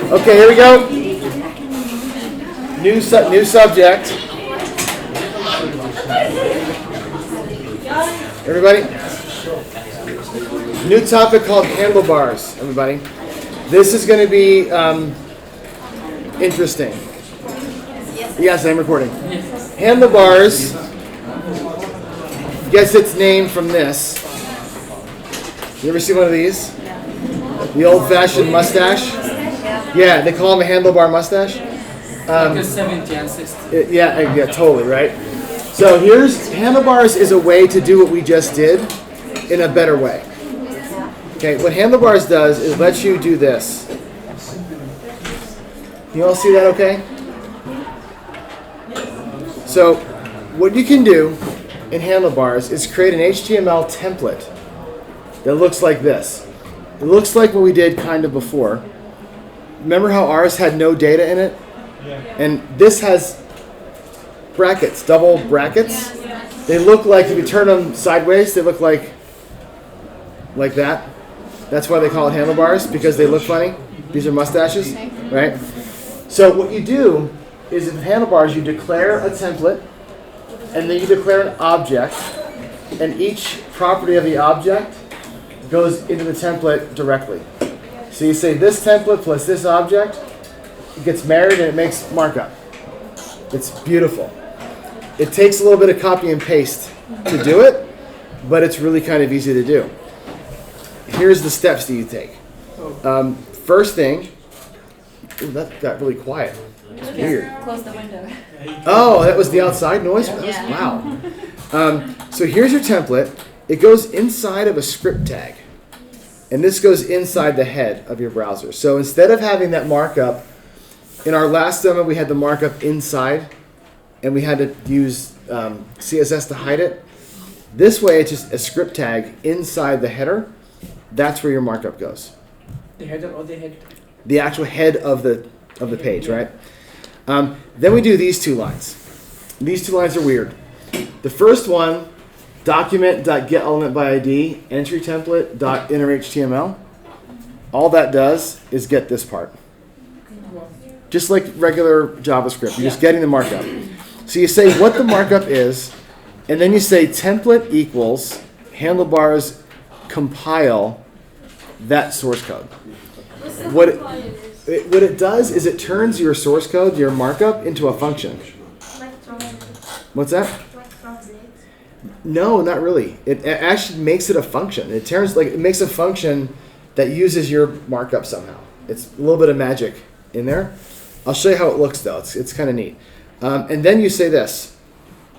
Okay, here we go. New subject. Everybody? New topic called handlebars, everybody. This is going to be interesting. Yes, I'm recording. Handlebars gets its name from this. You ever see one of these? The old-fashioned mustache? Yeah, they call them a handlebar mustache. Like a 70 and 60. Yeah, totally, right? So handlebars is a way to do what we just did in a better way. Okay, what handlebars does is lets you do this. You all see that okay? So what you can do in handlebars is create an HTML template that looks like this. It looks like what we did kind of before. Remember how ours had no data in it? Yeah. And this has brackets, double brackets. They look like, if you turn them sideways, they look like that. That's why they call it handlebars, because they look funny. These are mustaches, right? So what you do is in handlebars, you declare a template, and then you declare an object, and each property of the object goes into the template directly. So you say this template plus this object, it gets married and it makes markup. It's beautiful. It takes a little bit of copy and paste to do it, but it's really kind of easy to do. Here's the steps that you take. First thing, ooh, that got really quiet. It's weird. Close the window. Oh, that was the outside noise? Wow. So here's your template. It goes inside of a script tag. And this goes inside the head of your browser. So instead of having that markup, in our last demo we had the markup inside, and we had to use CSS to hide it. This way it's just a script tag inside the header. That's where your markup goes. The header or the head? The actual head of the page, right? Then we do these two lines. These two lines are weird. The first one, document.getElementById, entry template.innerHTML. All that does is get this part. Just like regular JavaScript, you're just getting the markup. So you say what the markup is, and then you say template equals handlebars compile that source code. What it does is it turns your source code, your markup, into a function. What's that? No, not really. It actually makes it a function. It makes a function that uses your markup somehow. It's a little bit of magic in there. I'll show you how it looks though. It's kind of neat. And then you say this.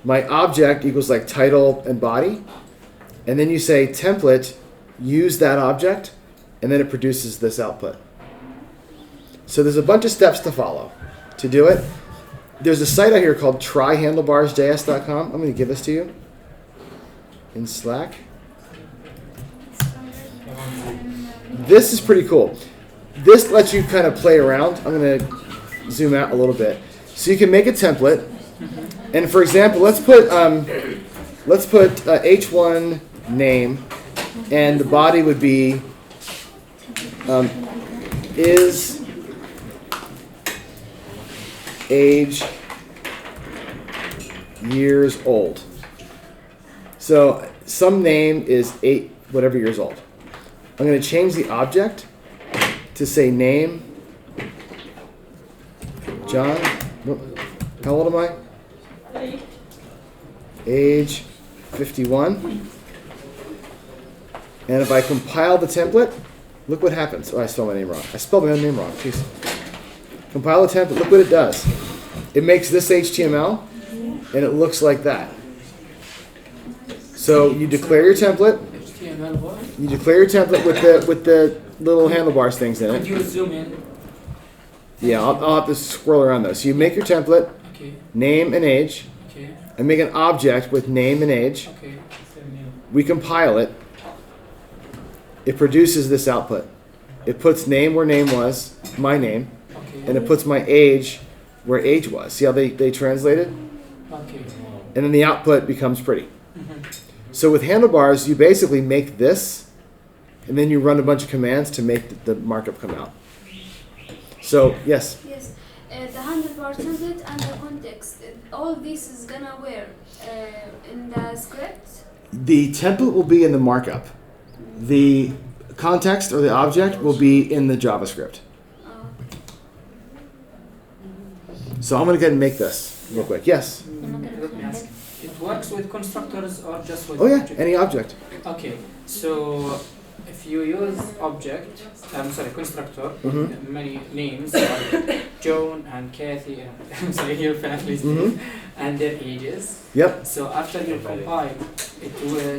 My object equals like title and body. And then you say template, use that object, and then it produces this output. So there's a bunch of steps to follow to do it. There's a site out here called tryhandlebarsjs.com. I'm going to give this to you in Slack. This is pretty cool. This lets you kind of play around. I'm going to zoom out a little bit. So you can make a template. And for example, let's put H1 name, and the body would be is age years old. So some name is 8 whatever years old. I'm going to change the object to say name John. How old am I? Age 51. And if I compile the template, look what happens. Oh, I spelled my name wrong. I spelled my own name wrong. Jeez. Compile the template. Look what it does. It makes this HTML, and it looks like that. So you declare your template. You declare your template with the little handlebars things in it. Could you zoom in? Yeah, I'll have to swirl around those. So you make your template, Okay. name and age, Okay. and make an object with name and age. Okay. We compile it. It produces this output. It puts name where name was, my name, Okay. and it puts my age where age was. See how they translated? Okay. And then the output becomes pretty. So with handlebars, you basically make this, and then you run a bunch of commands to make the markup come out. So yes, Yes, the handlebar template and the context, all this is gonna where in the script. the template will be in the markup. The context or the object will be in the JavaScript. Oh, So I'm going to go ahead and make this real quick. Yes. Let me ask. It works with constructors or just with Oh yeah, object? any object. Okay, so if you use object, I'm sorry, constructor, Mhm. many names like Joan and Kathy, and I'm sorry, your families, Mhm. and their ages. Yep. So after you compile, it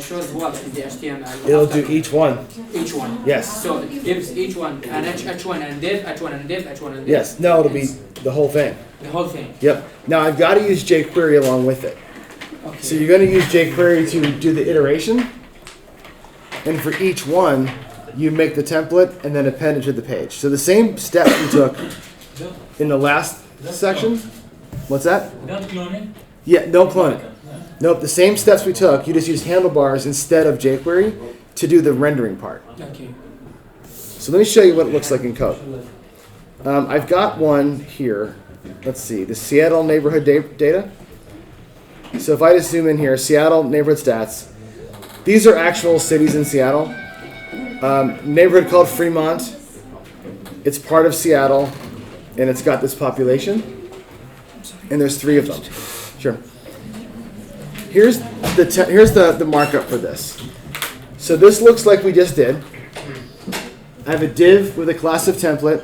shows what in the HTML? It'll After do each one. each one. Yes. So it gives each one an H1 and div, H1 and div, H1 and div. Yes. No, it'll be the whole thing. The whole thing. Yep. Now I've got to use jQuery along with it. Okay. So you're going to use jQuery to do the iteration, and for each one, you make the template and then append it to the page. So the same steps we took in the last section. What's that? Without cloning? Yeah, no cloning. Nope, the same steps we took. You just use handlebars instead of jQuery to do the rendering part. Okay. So let me show you what it looks like in code. I've got one here. Let's see, the Seattle neighborhood data. So if I just zoom in here, Seattle neighborhood stats. These are actual cities in Seattle. Neighborhood called Fremont. It's part of Seattle, and it's got this population. And there's 3 of them. Sure. Here's the markup for this. So this looks like we just did. I have a div with a class of template.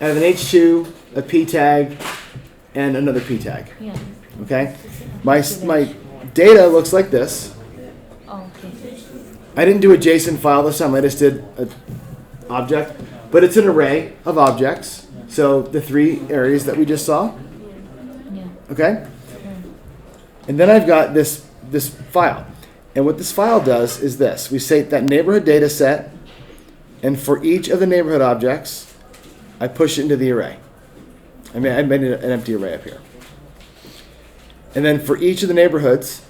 I have an H2, a P tag, and another P tag. Yeah. Okay? My data looks like this. Oh, okay. I didn't do a JSON file this time. I just did an object. But it's an array of objects. So the 3 areas that we just saw. Yeah. Okay? And then I've got this file. And what this file does is this. We say that neighborhood data set, and for each of the neighborhood objects, I push it into the array. I made an empty array up here. And then for each of the neighborhoods,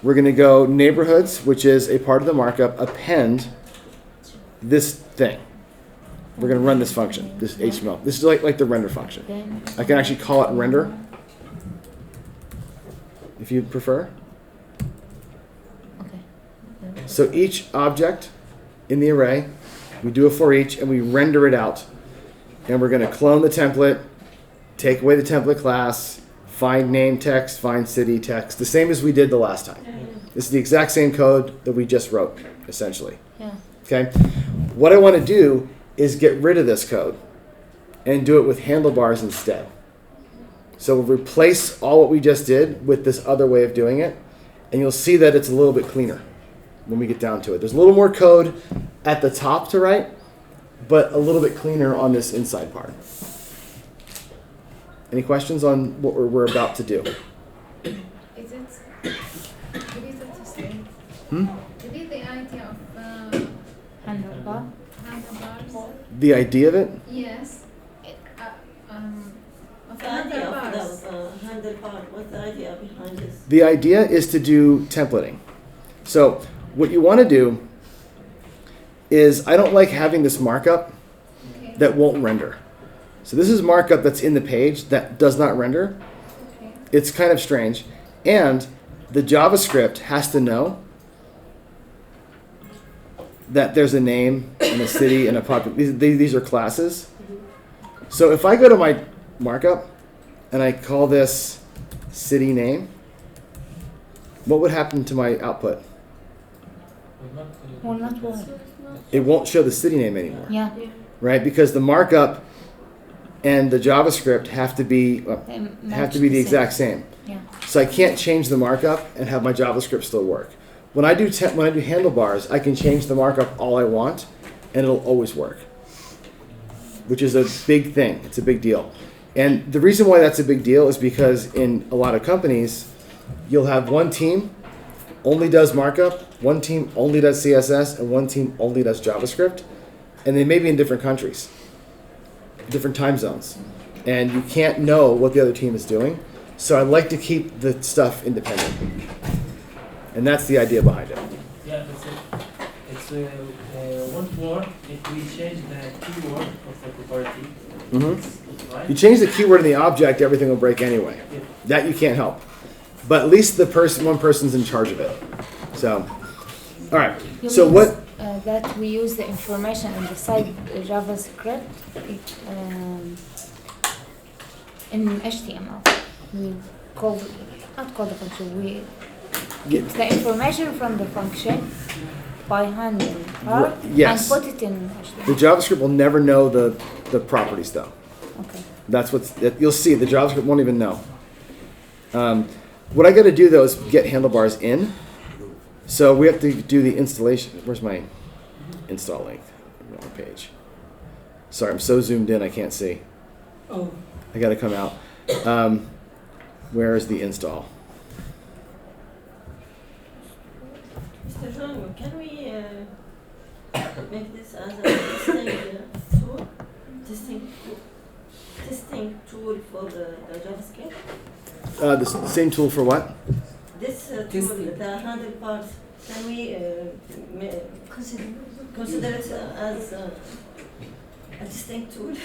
we're going to go neighborhoods, which is a part of the markup, append this thing. We're going to run this function, this HTML. This is like the render function. Then I can actually call it render, if you prefer. okay. So each object in the array, we do a for each, and we render it out. And we're going to clone the template, take away the template class, find name text, find city text, the same as we did the last time. This is the exact same code that we just wrote, essentially. Yeah. Okay? What I want to do is get rid of this code and do it with handlebars instead. So we'll replace all what we just did with this other way of doing it, and you'll see that it's a little bit cleaner when we get down to it. There's a little more code at the top to write, but a little bit cleaner on this inside part. Any questions on what we're about to do? Is it to say? Hmm? Maybe the idea of Handlebar. handlebars? The idea of it? Yes. Of The idea of handlebars. the handlebar, what's the idea behind this? The idea is to do templating. So what you want to do is, I don't like having this markup Okay. that won't render. So this is markup that's in the page that does not render. Okay. It's kind of strange. And the JavaScript has to know that there's a name and a city and a population. These are classes. So if I go to my markup and I call this city name, what would happen to my output? Will not work. It won't show the city name anymore, Yeah. right? Because the markup and the JavaScript have to be the exact same. Yeah. So I can't change the markup and have my JavaScript still work. When I do handlebars, I can change the markup all I want, and it'll always work, which is a big thing. It's a big deal. And the reason why that's a big deal is because in a lot of companies, you'll have one team only does markup, one team only does CSS, and one team only does JavaScript, and they may be in different countries, different time zones, and you can't know what the other team is doing. So I like to keep the stuff independent, and that's the idea behind it. Yeah, that's it. It's 1 to before, if we change the keyword of the property, If you right? change the keyword in the object, everything will break anyway. Yeah. That you can't help. But at least the one person's in charge of it. So, all right. You So mean, what? that we use the information in the side JavaScript in HTML. We call not call the function. We get the information from the function by handlebar Yes. and put it in The HTML. JavaScript will never know the properties though. Okay. That's you'll see. The JavaScript won't even know. What I got to do though is get handlebars in. So we have to do the installation. Where's my install link? Wrong page. Sorry, I'm so zoomed in I can't see. Oh, I got to come out. Where is the install? Mr. John, can we make this as a testing tool for the JavaScript? The same tool for what? This tool, Testing. the handlebars, can we consider it as a testing tool?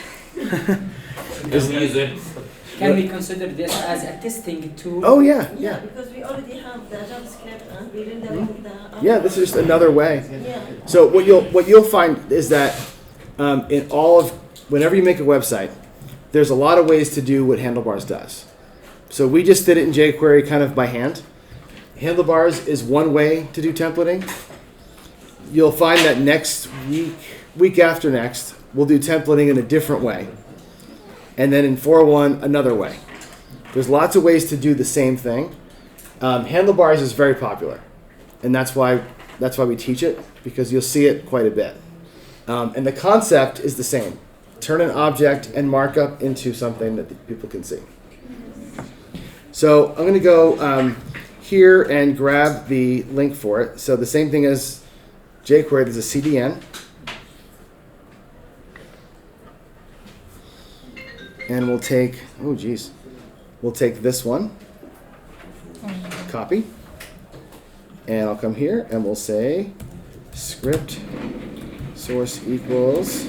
can we consider this as a testing tool? Oh yeah, yeah. Because we already have the JavaScript and we rendering the. Yeah, this is just another way. Yeah. So what you'll find is that in all of whenever you make a website, there's a lot of ways to do what Handlebars does. So we just did it in jQuery kind of by hand. Handlebars is one way to do templating. You'll find that next week after next, we'll do templating in a different way. And then in 4.1, another way. There's lots of ways to do the same thing. Handlebars is very popular. And that's why we teach it, because you'll see it quite a bit. And the concept is the same. Turn an object and markup into something that the people can see. So I'm going to go here and grab the link for it. So the same thing as jQuery, there's a CDN. And we'll take, we'll take this one, copy. And I'll come here and we'll say script source equals,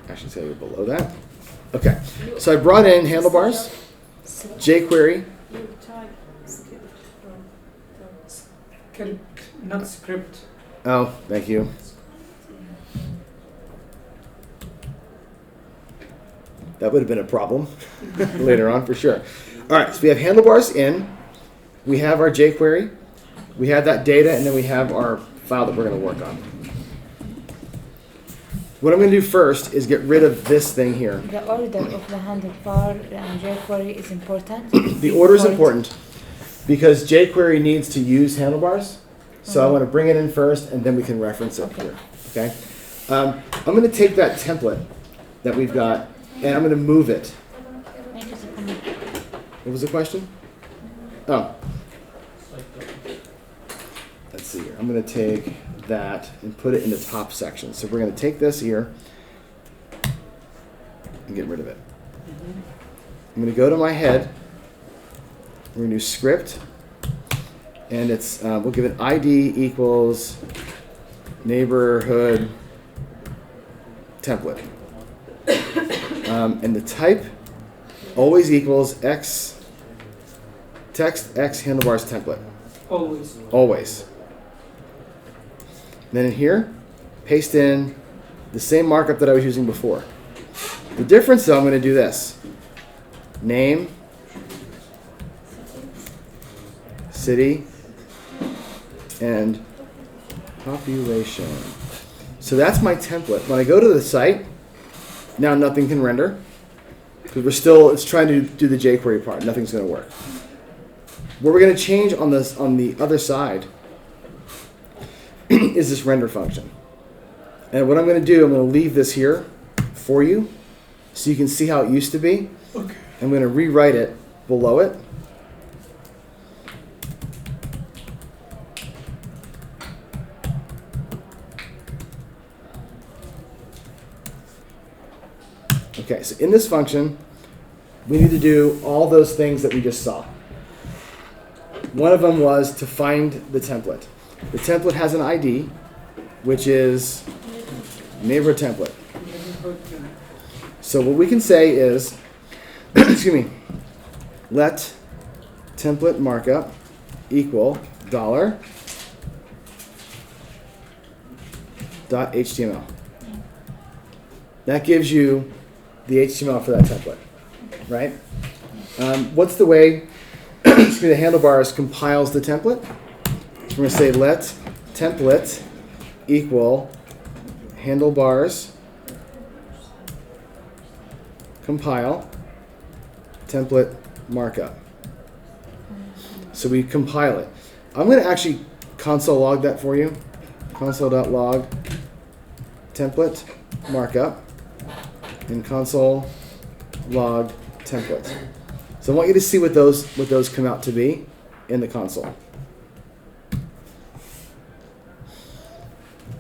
actually say below that. Okay, so I brought in handlebars, jQuery. Not script. Oh, thank you. That would have been a problem later on for sure. All right, so we have handlebars in. We have our jQuery. We have that data, and then we have our file that we're going to work on. What I'm going to do first is get rid of this thing here. The order of the handlebar and jQuery is important. The order is important because jQuery needs to use handlebars. So I want to bring it in first, and then we can reference it here. Okay. I'm going to take that template that we've got, and I'm going to move it. What was the question? Oh. Let's see here. I'm going to take that and put it in the top section. So we're going to take this here and get rid of it. I'm going to go to my head. We're going to do script. And it's we'll give it ID equals neighborhood template. And the type always equals X text X handlebars template. Always. Always. Then in here, paste in the same markup that I was using before. The difference though, I'm going to do this. Name, city, and population. So that's my template. When I go to the site, now nothing can render because it's trying to do the jQuery part. Nothing's going to work. What we're going to change on the other side is this render function. And what I'm going to do, I'm going to leave this here for you so you can see how it used to be. Okay. I'm going to rewrite it below it. Okay, so in this function, we need to do all those things that we just saw. One of them was to find the template. The template has an ID, which is neighborhood template. So what we can say is, excuse me, let template markup equal $.html. That gives you the HTML for that template, right? What's the way excuse me, the handlebars compiles the template? We're going to say let template equal handlebars compile template markup. So we compile it. I'm going to actually console log that for you. Console.log template markup and console log template. So I want you to see what those come out to be in the console.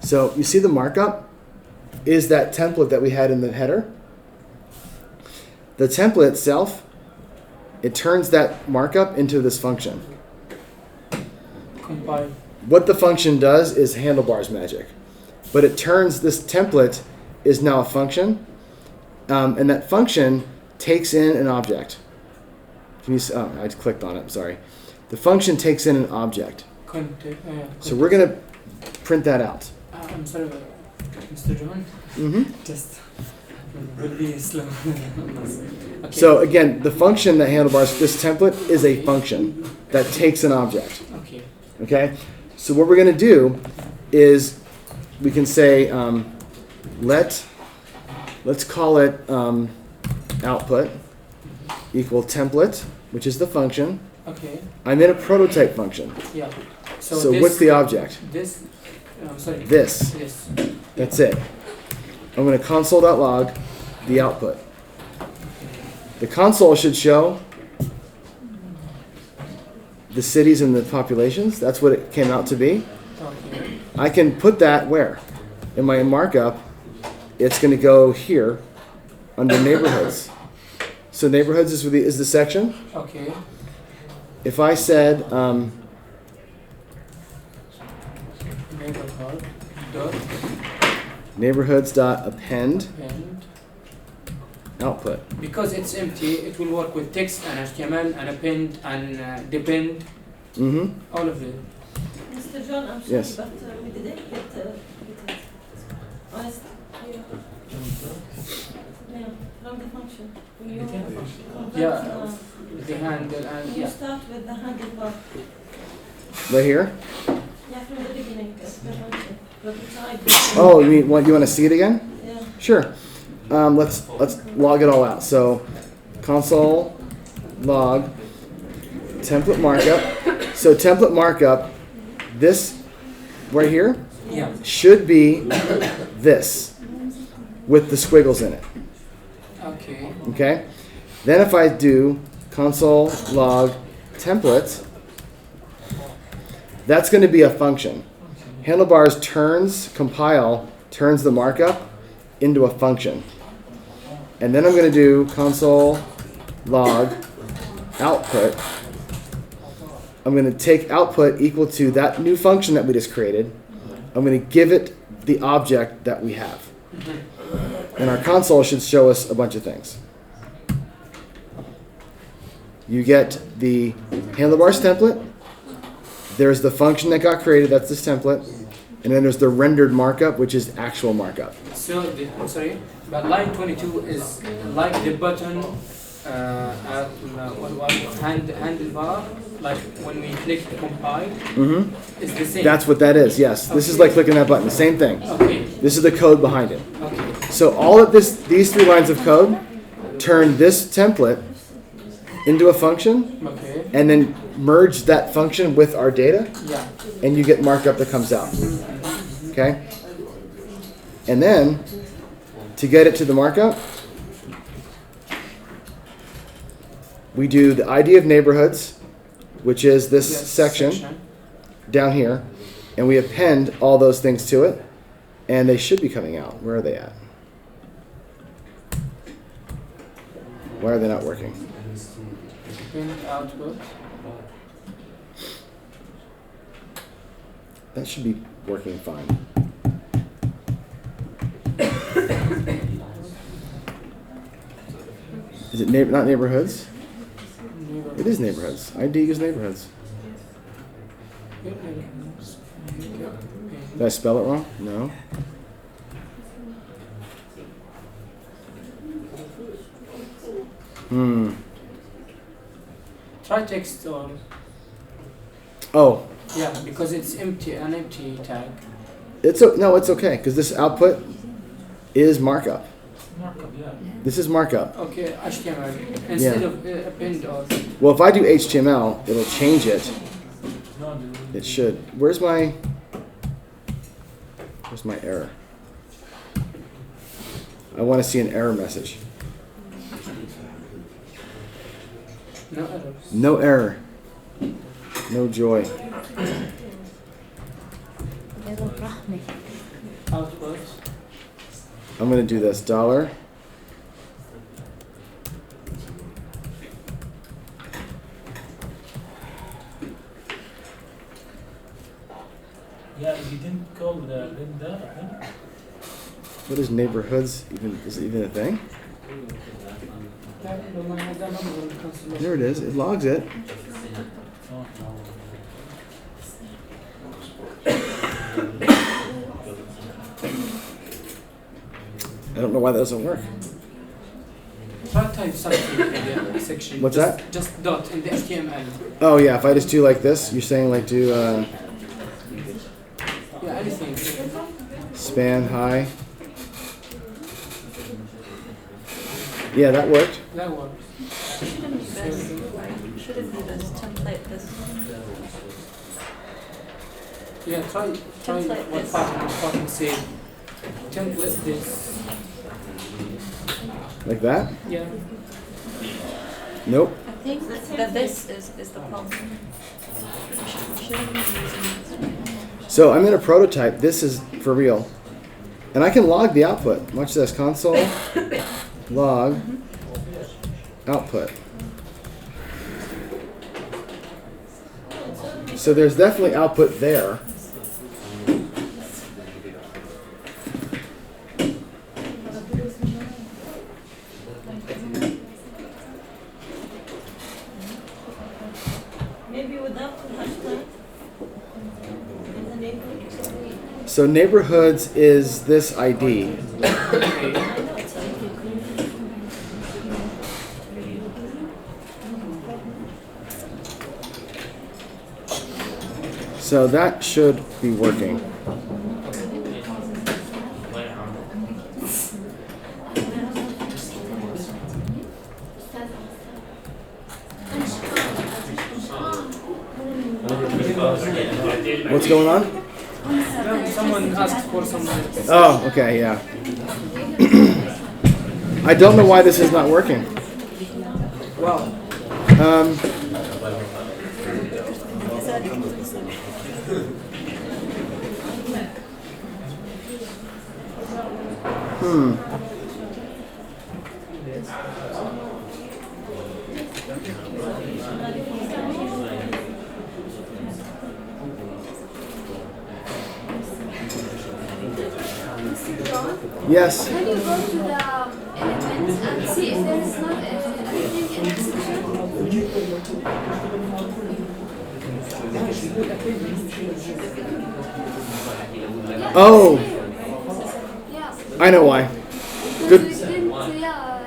So you see the markup is that template that we had in the header. The template itself, it turns that markup into this function. Compile. What the function does is handlebars magic, but it turns this template is now a function, and that function takes in an object. Can you? Oh, I just clicked on it. Sorry. The function takes in an object. So we're gonna print that out. I'm sorry, Mr. John. Mm-hmm. Just really slow. Okay. So again, the function that handlebars, this template is a function that takes an object. Okay. Okay. So what we're gonna do is we can say let's call it output equal template, which is the function. Okay. I'm in a prototype function. Yeah. So what's the object? This. Sorry. This. This. That's it. I'm going to console.log the output. The console should show the cities and the populations. That's what it came out to be. Okay. I can put that where? In my markup, it's going to go here under neighborhoods. So neighborhoods is the section. Okay. If I said Neighborhood dot neighborhoods.append and output. because it's empty, it will work with text and HTML and append and depend, Mm-hmm. all of it. Mr. John, I'm sorry, Yes. but we didn't get it. Honest. Yeah, from the function. When you convert, Yeah. The handle and you yeah. start with the handlebar. Right here. Yeah, from the beginning. That's the function. But the type. Oh, you want to see it again? Yeah. Sure. Let's log it all out. So console log template markup. So template markup, this right here Yeah. should be this with the squiggles in it. Okay. Okay. Then if I do console log templates, that's going to be a function. Handlebars turns the markup into a function. And then I'm going to do console log output. I'm going to take output equal to that new function that we just created. I'm going to give it the object that we have. And our console should show us a bunch of things. You get the handlebars template. There's the function that got created, that's this template. And then there's the rendered markup, which is actual markup. So I'm sorry, but line 22 is like the button at handlebar, like when we click compile, Mm-hmm. it's the same. That's what that is, yes. This is like clicking that button, same thing. Okay. This is the code behind it. Okay. So all of these 3 lines of code turn this template into a function Okay. and then merge that function with our data, Yeah. and you get markup that comes out. Okay? And then, to get it to the markup, we do the ID of neighborhoods, which is this Yes, section down here, and we append all those things to it, and they should be coming out. Where are they at? Why are they not working? Print output. That should be working fine. Is it not neighborhoods? It is neighborhoods. ID is neighborhoods. Did I spell it wrong? No. Try text or Oh, yeah, because it's empty, an empty tag. no, it's okay because this output is markup. Markup, yeah. This is markup. Okay, HTML instead of append or Well, if I do HTML, it'll change it. No, It should. Where's my error? I want to see an error message. no errors. No error. No joy. Output. I'm going to do this. $. yeah, you didn't call the link there, I think. What is neighborhoods? Is it even a thing? There it is. It logs it. Oh, I don't know why that doesn't work. Try type something in the section. What's just, that? Just dot in the HTML. Oh yeah, if I just do like this, you're saying like do Yeah, anything. span high. Yeah, that worked. That works. Shouldn't be this template, this. Yeah, try Template what this. fucking say. Template this. Like that? Yeah. Nope. I think that this is the problem. Shouldn't be using this. So I'm going to prototype. This is for real. And I can log the output. Watch this. Console log output. So there's definitely output there. Maybe without the hashtag. In the neighborhood. So neighborhoods is this ID. I know it's like. So that should be working. What's going on? Someone asked for someone. Oh, okay, yeah. I don't know why this is not working. Wow. Yes. Can you go to the elements and see if there is not anything in the section? Oh, Yeah. I know why. Because Good. we didn't, yeah.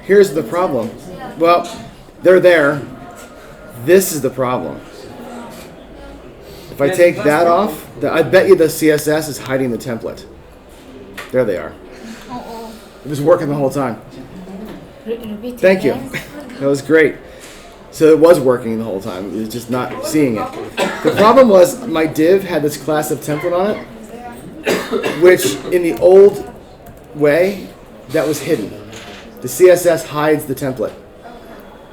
Here's the problem. Yeah. Well, they're there. This is the problem. If I take that off, I bet you the CSS is hiding the template. There they are. It was working the whole time. Repeat Thank you. again. That was great. So it was working the whole time. It was just not seeing it. The problem was my div had this class of template on it, which in the old way, that was hidden. The CSS hides the template,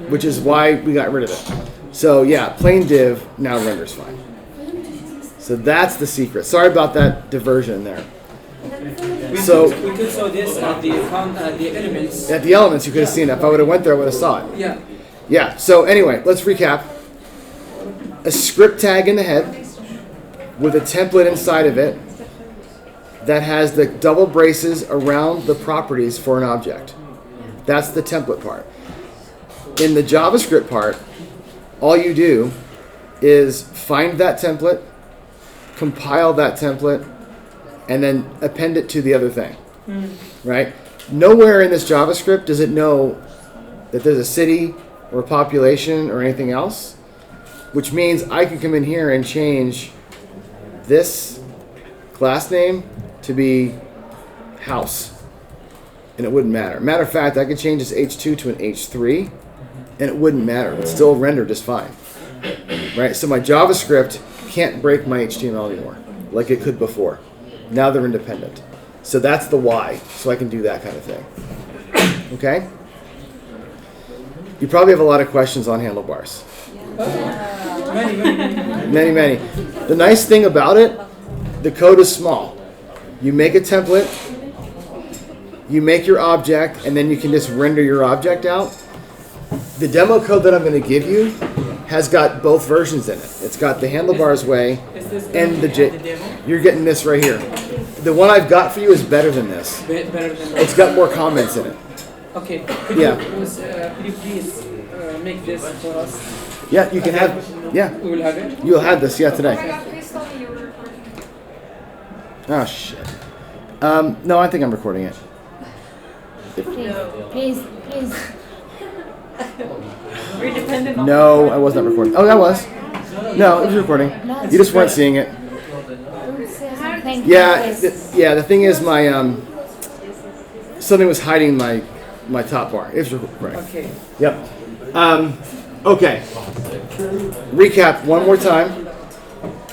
which is why we got rid of it. So yeah, plain div now renders fine. So that's the secret. Sorry about that diversion there. So We could show this at the elements. at the elements, you could have seen it. If I would have went there, I would have saw it. Yeah. Yeah, so anyway, let's recap. A script tag in the head, with a template inside of it that has the double braces around the properties for an object. That's the template part. In the JavaScript part, all you do is find that template, compile that template, and then append it to the other thing, right? Nowhere in this JavaScript does it know that there's a city or a population or anything else, which means I can come in here and change this class name to be house, and it wouldn't matter. Matter of fact, I could change this H2 to an H3, and it wouldn't matter. It would still render just fine, right? So my JavaScript can't break my HTML anymore like it could before. Now they're independent. So that's the why, so I can do that kind of thing. Okay? You probably have a lot of questions on handlebars. Many. The nice thing about it, the code is small. You make a template, you make your object, and then you can just render your object out. The demo code that I'm going to give you has got both versions in it. It's got the handlebars way and the J. You're getting this right here. The one I've got for you is better than this. Better than It's got more comments in it. Okay. Could you please make this for us? Yeah, you can have. Yeah, We will have it. you'll have this. Yeah, today. Please tell me you were recording. Oh shit. No, I think I'm recording it. Please. We're dependent on No, I was not recording. Oh, I was. No, it was recording. You just weren't seeing it. Don't say something like Yeah, this. yeah. The thing is, my something was hiding my top bar. It was right. Okay. Yep. Okay. Recap one more time.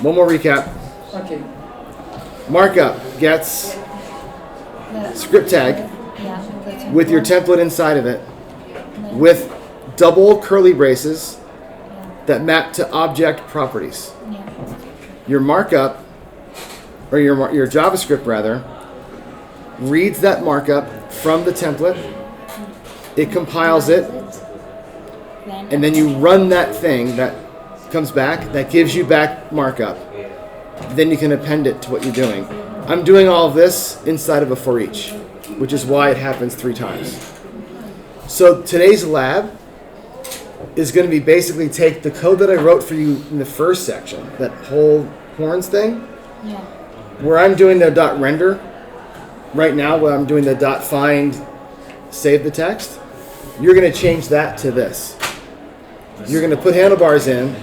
One more recap. Okay. Markup gets script tag Yeah, that's with your template inside of it, with double curly braces that map to object properties. Yeah. Your markup, or your JavaScript rather, reads that markup from the template. It compiles it, and then you run that thing that comes back, that gives you back markup. Then you can append it to what you're doing. I'm doing all of this inside of a for each, which is why it happens 3 times. So today's lab is going to be basically take the code that I wrote for you in the first section, that whole horns thing, Yeah. where I'm doing the dot render right now, where I'm doing the dot find, save the text. You're going to change that to this. You're going to put handlebars in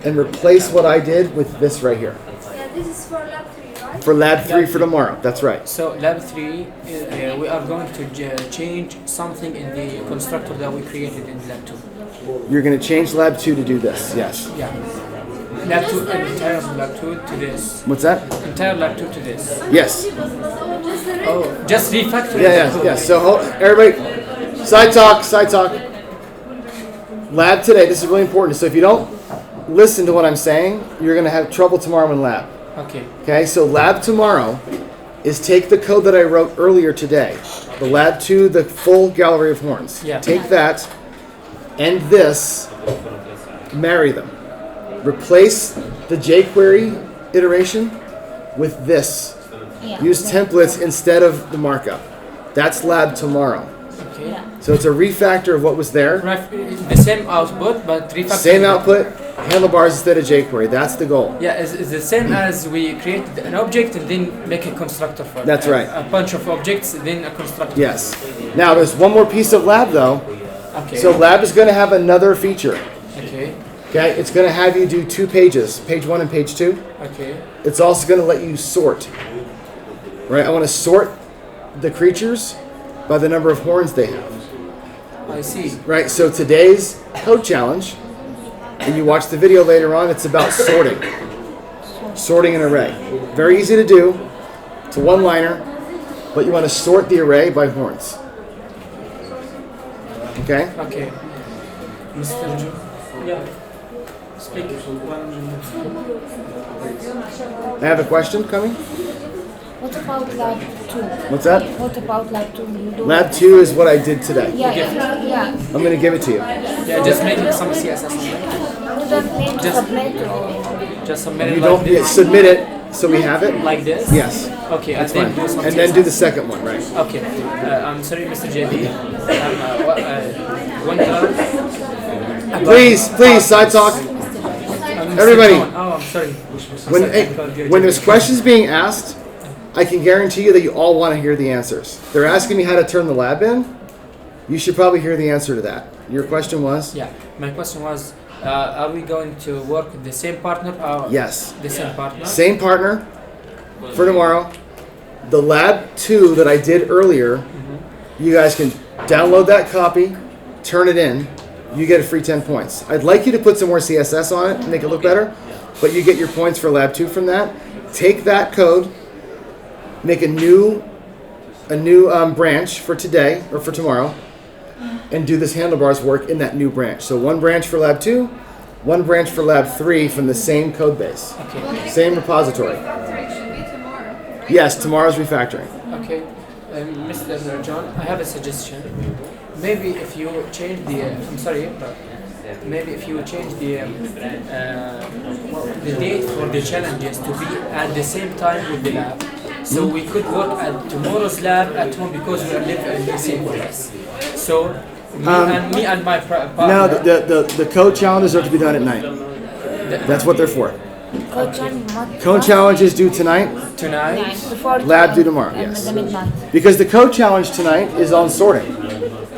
and replace what I did with this right here. Yeah, this is for lab 3, right? For lab 3 for tomorrow. That's right. So lab 3, we are going to change something in the constructor that we created in lab 2. You're going to change lab 2 to do this. Yes. Yeah. Lab 2, entire lab 2 to this. What's that? Entire lab 2 to this. Yes. Oh, just refactor. Yeah. So everybody, side talk. Lab today, this is really important. So if you don't listen to what I'm saying, you're going to have trouble tomorrow in lab. Okay. Okay, so lab tomorrow is take the code that I wrote earlier today. The lab 2, the full gallery of horns. Yeah. Take that and this, marry them. Replace the jQuery iteration with this. Yeah. Use templates instead of the markup. That's lab tomorrow. Okay. Yeah. So it's a refactor of what was there. The same output, but refactor. Same output, handlebars instead of jQuery. That's the goal. Yeah, it's the same as we created an object and then make a constructor for it. That's right. A bunch of objects, then a constructor. Yes. Now there's one more piece of lab though. Okay. So lab is going to have another feature. Okay. Okay, it's going to have you do 2 pages, page 1 and page 2. Okay. It's also going to let you sort. Right? I want to sort the creatures by the number of horns they have. I see. Right? So today's code challenge, and you watch the video later on, it's about sorting. Sorting an array. Very easy to do. It's a one-liner, but you want to sort the array by horns. Okay? Okay. Mr. Yeah. Speak. I have a question coming. What about lab 2? What's that? What about lab 2? You do Lab 2 is what I did today. Yeah. I'm going to give it to you. Yeah, just make some CSS. You don't need to submit or Just submit You it don't like this. submit it so we have it. Like this? Yes. Okay, That's and then fine. do something. And then do the second one, right? Okay. I'm sorry, Mr. JB. One time. Please, side talk. Everybody. Oh, I'm sorry. When there's questions being asked, I can guarantee you that you all want to hear the answers. They're asking me how to turn the lab in. You should probably hear the answer to that. Your question was? Yeah, my question was, are we going to work with the same partner? Or Yes. The same partner? Same partner for tomorrow. The lab 2 that I did earlier, you guys can download that copy, turn it in. You get a free 10 points. I'd like you to put some more CSS on it to make it look better, but you get your points for lab 2 from that. Take that code, make a new branch for today or for tomorrow, and do this handlebars work in that new branch. So one branch for lab 2, one branch for lab 3 from the same code base, Okay. same repository. Refactoring should be tomorrow, right? Yes, tomorrow's refactoring. Okay. Mr. John, I have a suggestion. Maybe if you change the, I'm sorry, but maybe if you change the date for the challenges to be at the same time with the lab, so we could work at tomorrow's lab at home because we are living in the same place. So me and my partner. No, the code challenges are to be done at night. That's what they're for. Code challenges due tonight, Tonight. Before lab due tomorrow, yes. The midnight. Because the code challenge tonight is on sorting.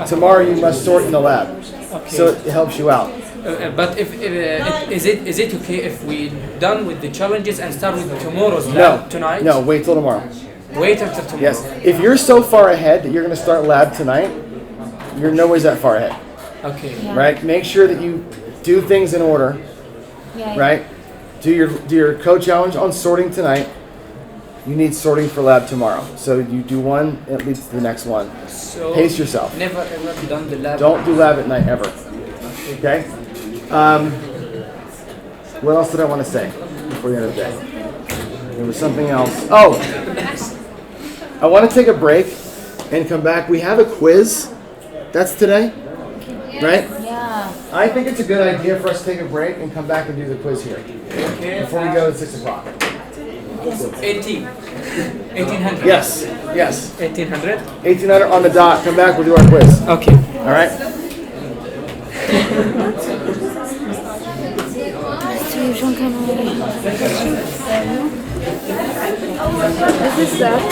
Tomorrow you must sort in the lab, so it helps you out. But if is it okay if we done with the challenges and start with tomorrow's No, lab tonight? no, wait till tomorrow. Wait until tomorrow. Yes, if you're so far ahead that you're going to start lab tonight, you're nowhere that far ahead, Okay. right? Make sure that you do things in order, Yeah. right? Do your code challenge on sorting tonight. You need sorting for lab tomorrow, so you do one, it leads to the next one. So Pace yourself. never ever done the lab. Don't do lab at night ever. Okay? What else did I want to say before the end of the day? There was something else. Oh! I want to take a break and come back. We have a quiz. That's today, right? Yeah. I think it's a good idea for us to take a break and come back and do the quiz here Okay. before we go at 6 o'clock. 1800. Yes, yes. 1800. 1800 on the dot. Come back, we'll do our quiz. Okay. All right? This is what Hold on one second. This stuff.